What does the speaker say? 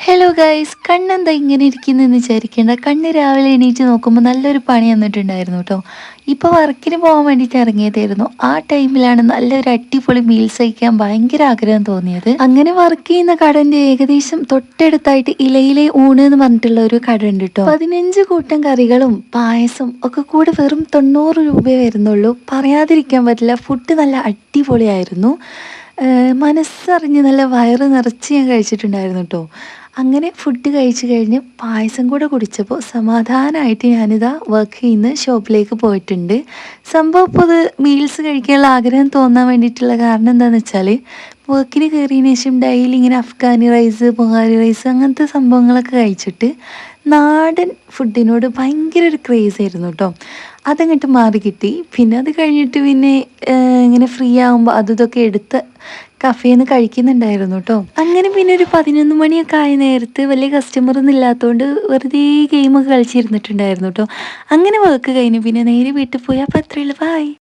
Hello guys, കണ്ണെന്താ ഇങ്ങനെ ഇരിക്കുന്നതെന്ന് വിചാരിക്കേണ്ട. കണ്ണ് രാവിലെ എണീറ്റ് നോക്കുമ്പോൾ നല്ലൊരു പണി വന്നിട്ടുണ്ടായിരുന്നു കേട്ടോ. ഇപ്പോൾ വർക്കിന് പോകാൻ വേണ്ടിയിട്ട് ഇറങ്ങിയതായിരുന്നു. ആ ടൈമിലാണ് നല്ലൊരു അടിപൊളി മീൽസ് കഴിക്കാൻ ഭയങ്കര ആഗ്രഹം തോന്നിയത്. അങ്ങനെ വർക്ക് ചെയ്യുന്ന കടൻ്റെ ഏകദേശം തൊട്ടടുത്തായിട്ട് ഇലയിലെ ഊണ് എന്ന് പറഞ്ഞിട്ടുള്ള ഒരു കട ഉണ്ട് കേട്ടോ. 15 കൂട്ടം കറികളും പായസം ഒക്കെ കൂടെ വെറും 90 രൂപയെ വരുന്നുള്ളൂ. പറയാതിരിക്കാൻ പറ്റില്ല, ഫുഡ് നല്ല അടിപൊളിയായിരുന്നു. മനസ്സറിഞ്ഞ് നല്ല വയറ് നിറച്ച് ഞാൻ കഴിച്ചിട്ടുണ്ടായിരുന്നു കേട്ടോ. അങ്ങനെ ഫുഡ് കഴിച്ച് കഴിഞ്ഞ് പായസം കൂടെ കുടിച്ചപ്പോൾ സമാധാനമായിട്ട് ഞാനിതാ വർക്ക് ചെയ്യുന്ന ഷോപ്പിലേക്ക് പോയിട്ടുണ്ട്. സംഭവം ഇപ്പോൾ ഇത് മീൽസ് കഴിക്കാനുള്ള ആഗ്രഹം തോന്നാൻ വേണ്ടിയിട്ടുള്ള കാരണം എന്താണെന്ന് വെച്ചാൽ, വർക്കിന് കയറിയതിന് ശേഷം ഡെയിലി ഇങ്ങനെ അഫ്ഗാനി റൈസ്, ബൊഹാരി റൈസ് അങ്ങനത്തെ സംഭവങ്ങളൊക്കെ കഴിച്ചിട്ട് നാടൻ ഫുഡിനോട് ഭയങ്കര ഒരു ക്രേസ് ആയിരുന്നു കേട്ടോ. അതങ്ങോട്ട് മാറി കിട്ടി. പിന്നെ അത് കഴിഞ്ഞിട്ട് പിന്നെ ഇങ്ങനെ ഫ്രീ ആകുമ്പോൾ ഇതൊക്കെ എടുത്ത് കഫേയിൽ നിന്ന് കഴിക്കുന്നുണ്ടായിരുന്നു കേട്ടോ. അങ്ങനെ പിന്നെ ഒരു 11 മണിയൊക്കെ ആയ നേരത്ത് വലിയ കസ്റ്റമറൊന്നും ഇല്ലാത്തതുകൊണ്ട് വെറുതെ ഗെയിമൊക്കെ കളിച്ചിരുന്നിട്ടുണ്ടായിരുന്നു കേട്ടോ. അങ്ങനെ വർക്ക് കഴിഞ്ഞു പിന്നെ നേരെ വീട്ടിൽ പോയി. അപ്പോൾ അത്രയുള്ളൂ, ബൈ.